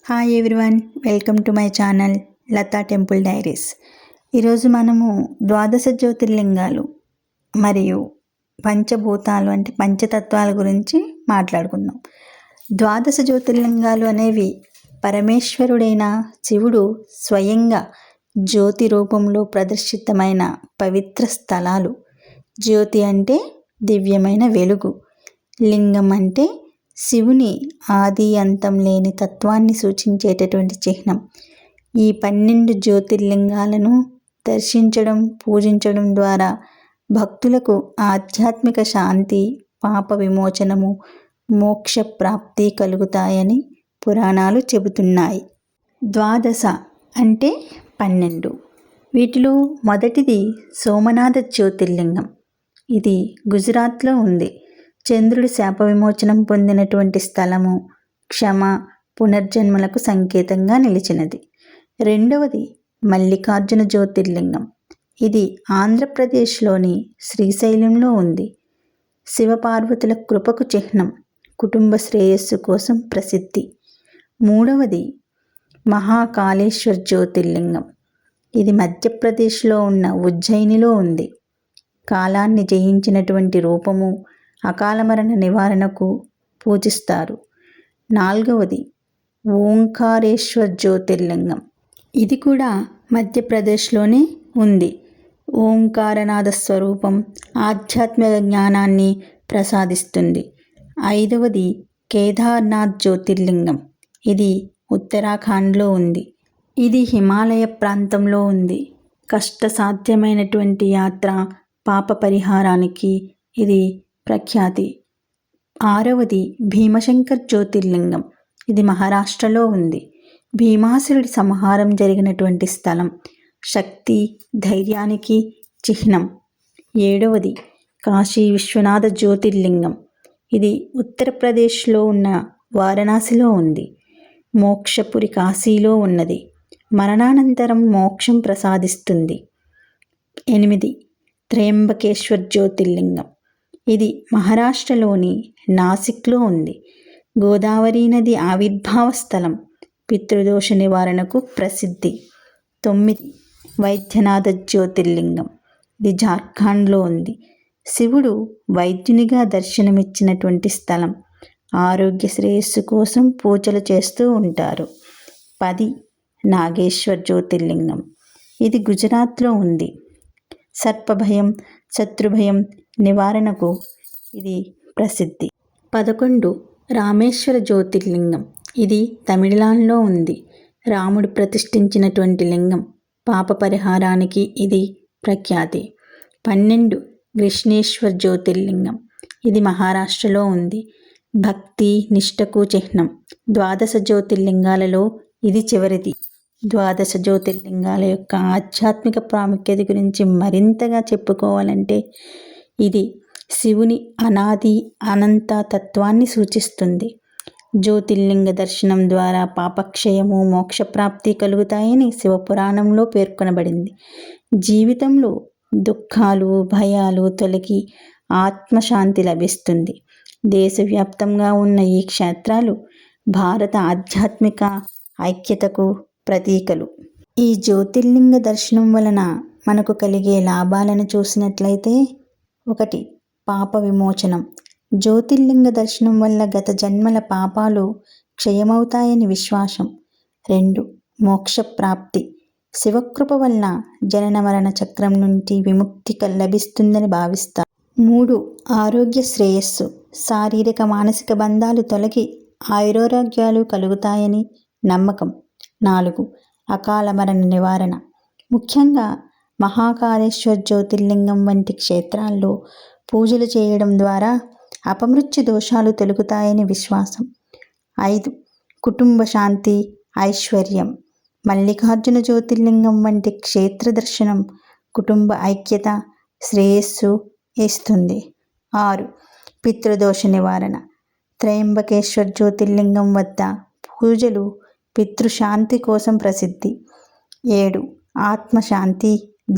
Hi everyone, welcome to my channel Latha temple diaries. ఈరోజు మనము ద్వాదశ జ్యోతిర్లింగాలు మరియు పంచభూతాలు అంటే పంచతత్వాల గురించి మాట్లాడుకుందాం. ద్వాదశ జ్యోతిర్లింగాలు అనేవి పరమేశ్వరుడైన శివుడు స్వయంగా జ్యోతి రూపంలో ప్రదర్శితమైన పవిత్ర స్థలాలు. జ్యోతి అంటే దివ్యమైన వెలుగు, లింగం అంటే శివుని ఆది అంతం లేని తత్వాన్ని సూచించేటటువంటి చిహ్నం. ఈ 12 జ్యోతిర్లింగాలను దర్శించడం, పూజించడం ద్వారా భక్తులకు ఆధ్యాత్మిక శాంతి, పాప విమోచనము, మోక్ష ప్రాప్తి కలుగుతాయని పురాణాలు చెబుతున్నాయి. ద్వాదశ అంటే 12. వీటిలో మొదటిది సోమనాథ జ్యోతిర్లింగం. ఇది గుజరాత్లో ఉంది. చంద్రుడి శాప విమోచనం పొందినటువంటి స్థలము, క్షమ, పునర్జన్మలకు సంకేతంగా నిలిచినది. రెండవది మల్లికార్జున జ్యోతిర్లింగం. ఇది ఆంధ్రప్రదేశ్లోని శ్రీశైలంలో ఉంది. శివపార్వతుల కృపకు చిహ్నం, కుటుంబ శ్రేయస్సు కోసం ప్రసిద్ధి. మూడవది మహాకాళేశ్వర్ జ్యోతిర్లింగం. ఇది మధ్యప్రదేశ్లో ఉన్న ఉజ్జయినిలో ఉంది. కాలాన్ని జయించినటువంటి రూపము, అకాల మరణ నివారణకు పూజిస్తారు. నాలుగవది ఓంకారేశ్వర్ జ్యోతిర్లింగం. ఇది కూడా మధ్యప్రదేశ్లోనే ఉంది. ఓంకారనాద స్వరూపం ఆధ్యాత్మిక జ్ఞానాన్ని ప్రసాదిస్తుంది. ఐదవది కేదార్నాథ్ జ్యోతిర్లింగం. ఇది ఉత్తరాఖండ్లో ఉంది. ఇది హిమాలయ ప్రాంతంలో ఉంది. కష్టసాధ్యమైనటువంటి యాత్ర, పాప పరిహారానికి ఇది ప్రఖ్యాతి. ఆరవది భీమశంకర్ జ్యోతిర్లింగం. ఇది మహారాష్ట్రలో ఉంది. భీమాసురుడి సంహారం జరిగినటువంటి స్థలం, శక్తి, ధైర్యానికి చిహ్నం. ఏడవది కాశీ విశ్వనాథ జ్యోతిర్లింగం. ఇది ఉత్తరప్రదేశ్లో ఉన్న వారణాసిలో ఉంది. మోక్షపురి కాశీలో ఉన్నది. మరణానంతరం మోక్షం ప్రసాదిస్తుంది. 8 త్రయంబకేశ్వర్ జ్యోతిర్లింగం. ఇది మహారాష్ట్రలోని నాసిక్లో ఉంది. గోదావరి నది ఆవిర్భావ స్థలం, పితృదోష నివారణకు ప్రసిద్ధి. 9 వైద్యనాథ జ్యోతిర్లింగం. ఇది జార్ఖండ్లో ఉంది. శివుడు వైద్యునిగా దర్శనమిచ్చినటువంటి స్థలం. ఆరోగ్య శ్రేయస్సు కోసం పూజలు చేస్తూ ఉంటారు. 10 నాగేశ్వర్ జ్యోతిర్లింగం. ఇది గుజరాత్లో ఉంది. సర్పభయం, శత్రుభయం నివారణకు ఇది ప్రసిద్ధి. 11 రామేశ్వర జ్యోతిర్లింగం. ఇది తమిళనాడులో ఉంది. రాముడు ప్రతిష్ఠించినటువంటి లింగం. పాప పరిహారానికి ఇది ప్రఖ్యాతి. 12 కృష్ణేశ్వర్ జ్యోతిర్లింగం. ఇది మహారాష్ట్రలో ఉంది. భక్తి, నిష్టకు చిహ్నం. ద్వాదశ జ్యోతిర్లింగాలలో ఇది చివరిది. ద్వాదశ జ్యోతిర్లింగాల యొక్క ఆధ్యాత్మిక ప్రాముఖ్యత గురించి మరింతగా చెప్పుకోవాలంటే ఇది శివుని అనాది అనంత తత్వాన్ని సూచిస్తుంది. జ్యోతిర్లింగ దర్శనం ద్వారా పాపక్షయము, మోక్షప్రాప్తి కలుగుతాయని శివపురాణంలో పేర్కొనబడింది. జీవితంలో దుఃఖాలు, భయాలు తొలగి ఆత్మశాంతి లభిస్తుంది. దేశవ్యాప్తంగా ఉన్న ఈ క్షేత్రాలు భారత ఆధ్యాత్మిక ఐక్యతకు ప్రతీకలు. ఈ జ్యోతిర్లింగ దర్శనం వలన మనకు కలిగే లాభాలను చూసినట్లయితే, 1 పాప విమోచనం. జ్యోతిర్లింగ దర్శనం వల్ల గత జన్మల పాపాలు క్షయమవుతాయని విశ్వాసం. 2 మోక్షప్రాప్తి. శివకృప వల్ల జనన మరణ చక్రం నుండి విముక్తి లభిస్తుందని భావిస్తారు. 3 ఆరోగ్య శ్రేయస్సు. శారీరక మానసిక బంధాలు తొలగి ఆయురారోగ్యాలు కలుగుతాయని నమ్మకం. 4 అకాల మరణ నివారణ. ముఖ్యంగా మహాకాళేశ్వర్ జ్యోతిర్లింగం వంటి క్షేత్రాల్లో పూజలు చేయడం ద్వారా అపమృత్యు దోషాలు తొలగుతాయని విశ్వాసం. 5 కుటుంబ శాంతి, ఐశ్వర్యం. మల్లికార్జున జ్యోతిర్లింగం వంటి క్షేత్ర దర్శనం కుటుంబ ఐక్యత, శ్రేయస్సు ఇస్తుంది. 6 పితృదోష నివారణ. త్రయంబకేశ్వర్ జ్యోతిర్లింగం వద్ద పూజలు పితృశాంతి కోసం ప్రసిద్ధి. 7 ఆత్మశాంతి,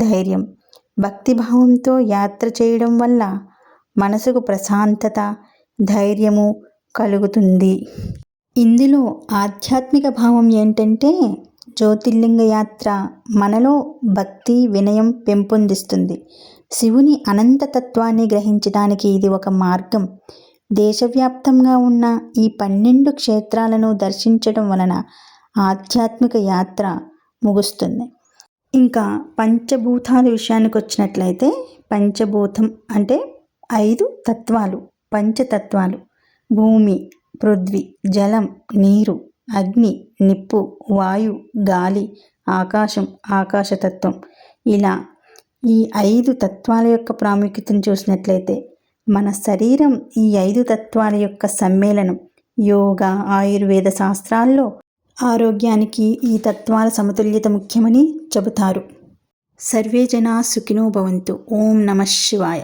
ధైర్యం. భక్తిభావంతో యాత్ర చేయడం వల్ల మనసుకు ప్రశాంతత, ధైర్యము కలుగుతుంది. ఇందులో ఆధ్యాత్మిక భావం ఏంటంటే జ్యోతిర్లింగ యాత్ర మనలో భక్తి వినయం పెంపొందిస్తుంది. శివుని అనంతతత్వాన్ని గ్రహించడానికి ఇది ఒక మార్గం. దేశవ్యాప్తంగా ఉన్న ఈ 12 క్షేత్రాలను దర్శించడం వలన ఆధ్యాత్మిక యాత్ర ముగుస్తుంది. ఇంకా పంచభూతాల విషయానికి వచ్చినట్లయితే పంచభూతం అంటే 5 తత్వాలు, పంచతత్వాలు: భూమి, పృథ్వీ, జలం, నీరు, అగ్ని, నిప్పు, వాయు, గాలి, ఆకాశం, ఆకాశతత్వం. ఇలా ఈ 5 తత్వాల యొక్క ప్రాముఖ్యతను చూసినట్లయితే మన శరీరం ఈ 5 తత్వాల యొక్క సమ్మేళనం. యోగా, ఆయుర్వేద శాస్త్రాల్లో ఆరోగ్యానికి ఈ తత్వాల సమతుల్యత ముఖ్యమని చెబుతారు. సర్వే జనా సుఖినో భవంతు. ఓం నమః శివాయ.